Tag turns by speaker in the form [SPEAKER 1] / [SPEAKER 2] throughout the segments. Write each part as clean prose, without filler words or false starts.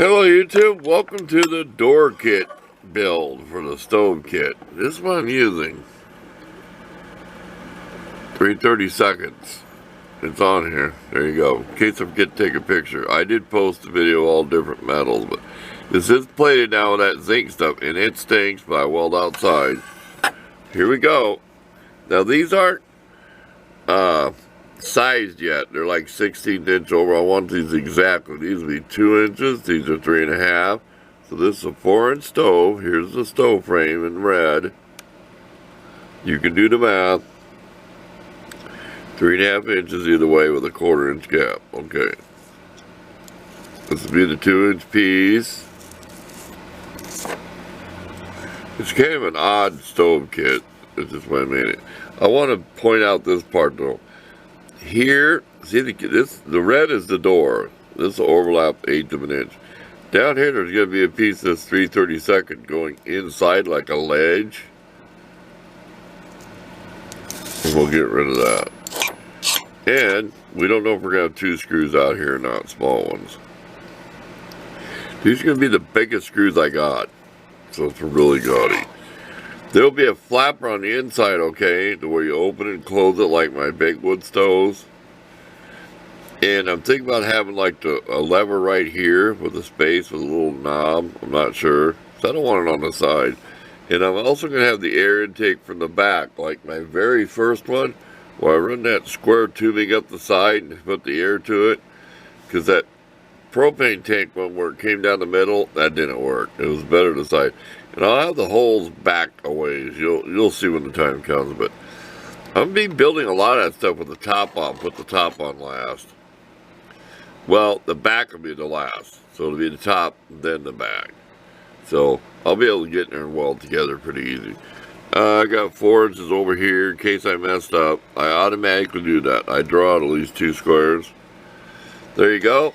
[SPEAKER 1] Hello YouTube, welcome to the door kit build for the stove kit. This is what I'm using. 3/32. It's on here. There you go. In case I forget to take a picture. I did post a video of all different metals, but this is plated now with that zinc stuff, and it stinks, but I weld outside. Here we go. Now these aren't sized yet. They're like 16th inch over. I want these exactly. These will be 2 inches. These are 3.5. So this is a 4-inch stove. Here's the stove frame in red. You can do the math. 3.5 inches either way with a 1/4 inch gap. Okay. This will be the 2-inch piece. It's kind of an odd stove kit. It's just why I made it. I want to point out this part though. Here, see the red is the door. This will overlap 1/8 of an inch. Down here, there's going to be a piece that's 3/32 going inside like a ledge. And we'll get rid of that. And we don't know if we're going to have 2 screws out here or not, small ones. These are going to be the biggest screws I got. So it's really gaudy. There'll be a flapper on the inside, okay, to where you open it and close it like my big wood stoves. And I'm thinking about having like a lever right here with a space with a little knob. I'm not sure. So I don't want it on the side. And I'm also going to have the air intake from the back, like my very first one, where I run that square tubing up the side and put the air to it. Because that propane tank one where it came down the middle, that didn't work. It was better to the side. And I'll have the holes back a ways. You'll see when the time comes. But I'm going to be building a lot of that stuff with the top on. Put the top on last. Well, the back will be the last. So it'll be the top, then the back. So I'll be able to get in there and weld together pretty easy. I got 4 inches over here in case I messed up. I automatically do that. I draw out at least 2 squares. There you go.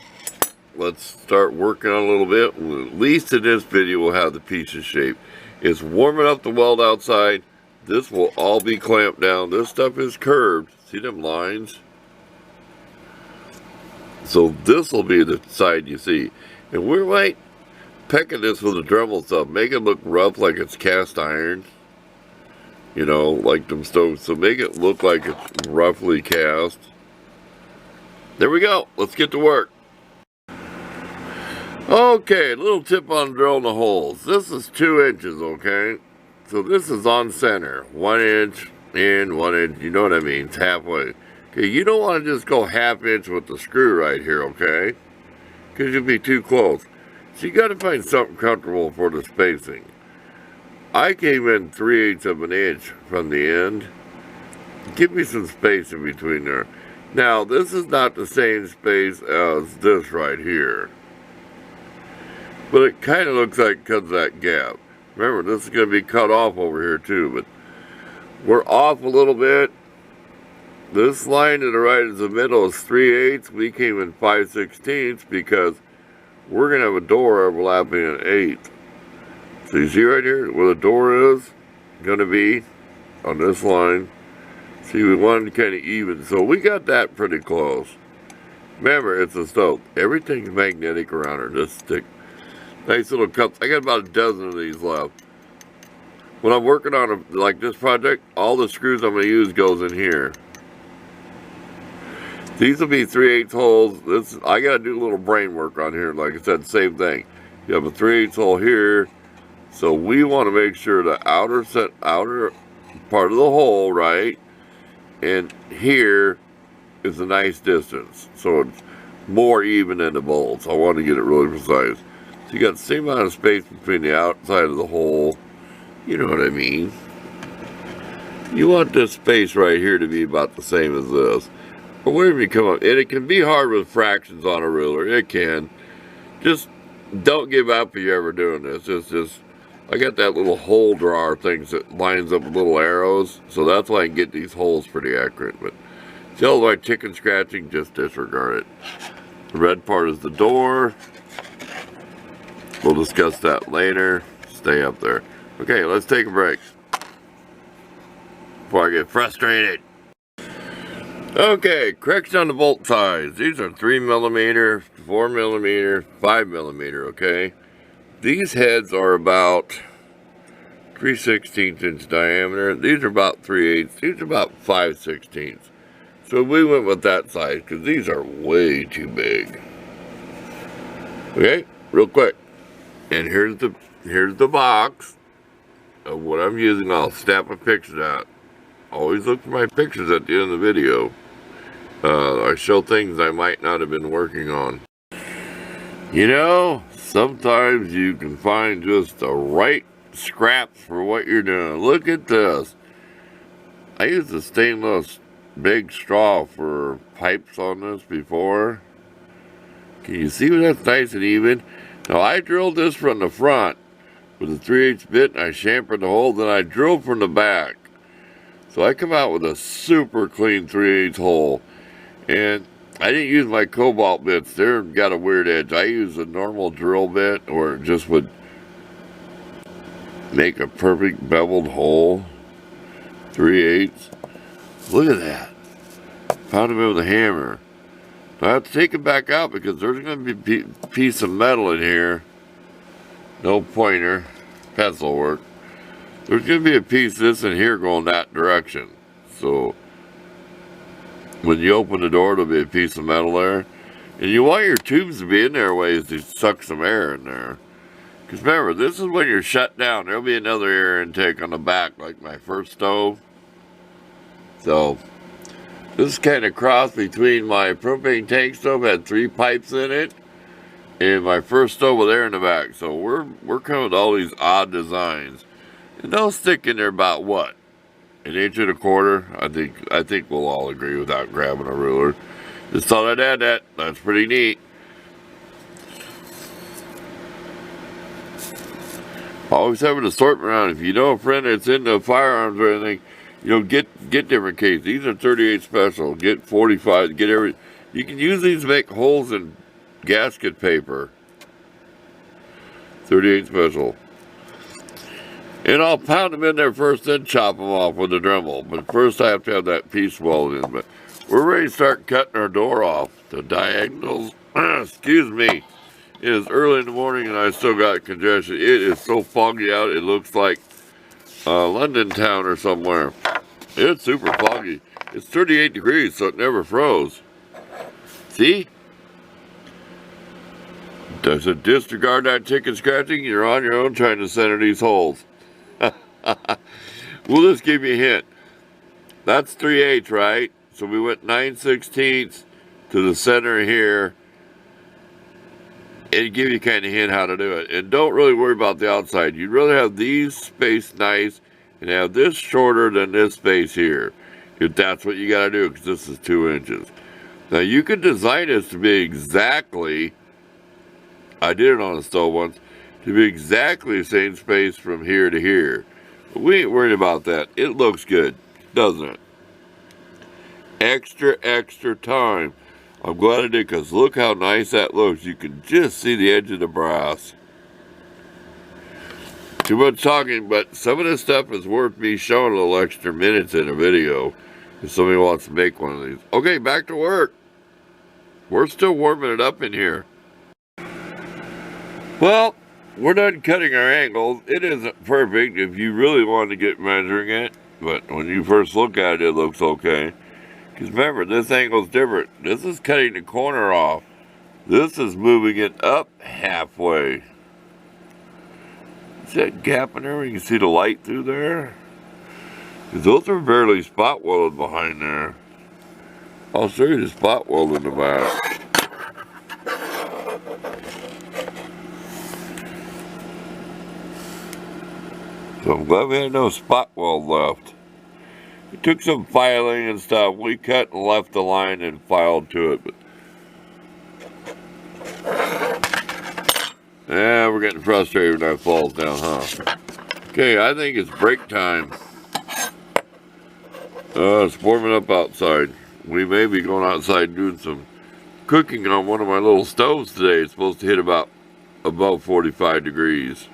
[SPEAKER 1] Let's start working on a little bit. At least in this video we'll have the pieces shaped. It's warming up the weld outside. This will all be clamped down. This stuff is curved. See them lines? So this will be the side you see. And we might peck at this with a Dremel stuff. Make it look rough like it's cast iron. You know, like them stoves. So make it look like it's roughly cast. There we go. Let's get to work. Okay, a little tip on drilling the holes. This is 2 inches, okay? So this is on center. 1 inch in, 1 inch, you know what I mean? It's halfway. Okay, you don't want to just go 1/2 inch with the screw right here, okay? Because you'll be too close. So you got to find something comfortable for the spacing. I came in 3/8 of an inch from the end. Give me some space in between there. Now, this is not the same space as this right here. But it kind of looks like it cuts that gap. Remember, this is going to be cut off over here too, but we're off a little bit. This line to the right is the middle is 3/8. We came in 5/16 because we're going to have a door overlapping an 1/8. So you see right here where the door is going to be on this line. See, we wanted to kind of even. So we got that pretty close. Remember, it's a stove. Everything's magnetic around her. This stick. Nice little cups. I got about a dozen of these left. When I'm working on like this project, all the screws I'm going to use goes in here. These will be 3/8 holes. I got to do a little brain work on here. Like I said, same thing. You have a 3/8 hole here. So we want to make sure the outer part of the hole, right? And here is a nice distance. So it's more even in the bolts. I want to get it really precise. So you got the same amount of space between the outside of the hole. You know what I mean. You want this space right here to be about the same as this. Or wherever you come up. And it can be hard with fractions on a ruler. It can. Just don't give up if you're ever doing this. It's just, I got that little hole drawer thing that lines up with little arrows. So that's why I can get these holes pretty accurate. But see all my chicken scratching, just disregard it. The red part is the door. We'll discuss that later. Stay up there. Okay, let's take a break before I get frustrated. Okay, correction on the bolt size. These are 3mm, 4mm, 5mm, okay? These heads are about 3/16 inch diameter. These are about 3/8. These are about 5/16. So we went with that size because these are way too big. Okay, real quick. And here's the box of what I'm using. I'll snap a picture out. Always look for my pictures at the end of the video. I show things I might not have been working on. You know, sometimes you can find just the right scraps for what you're doing. Look at this. I used a stainless big straw for pipes on this before. Can you see that's nice and even? Now I drilled this from the front with a 3/8 bit and I chamfered the hole, then I drilled from the back. So I come out with a super clean 3/8 hole. And I didn't use my cobalt bits. They're got a weird edge. I use a normal drill bit, or it just would make a perfect beveled hole. 3/8. Look at that. Found him with a hammer. I have to take it back out because there's going to be a piece of metal in here. No pointer. Pencil work. There's going to be a piece of this in here going that direction. So when you open the door, there'll be a piece of metal there. And you want your tubes to be in there ways to suck some air in there. Because remember, this is when you're shut down. There'll be another air intake on the back, like my first stove. So, this is kind of cross between my propane tank stove, had 3 pipes in it, and my first stove with air in the back. So we're coming with all these odd designs. And they'll stick in there about what? 1.25 inches? I think we'll all agree without grabbing a ruler. Just thought I'd add that. That's pretty neat. Always have an assortment around. If you know a friend that's into firearms or anything, you know, get different cases. These are 38 special. Get 45. Get every. You can use these to make holes in gasket paper. 38 special. And I'll pound them in there first, then chop them off with a Dremel. But first I have to have that piece welded in. But we're ready to start cutting our door off. The diagonals, excuse me. It is early in the morning and I still got congestion. It is so foggy out, it looks like London town or somewhere. It's super foggy. It's 38 degrees, so it never froze. See? Does it disregard that chicken scratching? You're on your own trying to center these holes. We'll just give you a hint. That's 3/8, right? So we went 9/16 to the center here. And give you kind of a hint how to do it. And don't really worry about the outside. You'd rather have these spaced nice and have this shorter than this space here. If that's what you got to do, because this is 2 inches. Now you could design this to be exactly, I did it on a stove once, to be exactly the same space from here to here. But we ain't worried about that. It looks good, doesn't it? Extra time. I'm glad I did, because look how nice that looks. You can just see the edge of the brass. Too much talking, but some of this stuff is worth me showing a little extra minutes in a video if somebody wants to make one of these. Okay, back to work. We're still warming it up in here. Well, we're done cutting our angles. It isn't perfect if you really want to get measuring it, but when you first look at it, it looks okay. Because remember, this angle's different. This is cutting the corner off. This is moving it up halfway. See that gap in there? You can see the light through there. Because those are barely spot welded behind there. I'll show you the spot weld in the back. So I'm glad we had no spot weld left. It took some filing and stuff. We cut and left the line and filed to it. But yeah, we're getting frustrated when that falls down, huh? Okay, I think it's break time. It's warming up outside. We may be going outside and doing some cooking on one of my little stoves today. It's supposed to hit about above 45 degrees.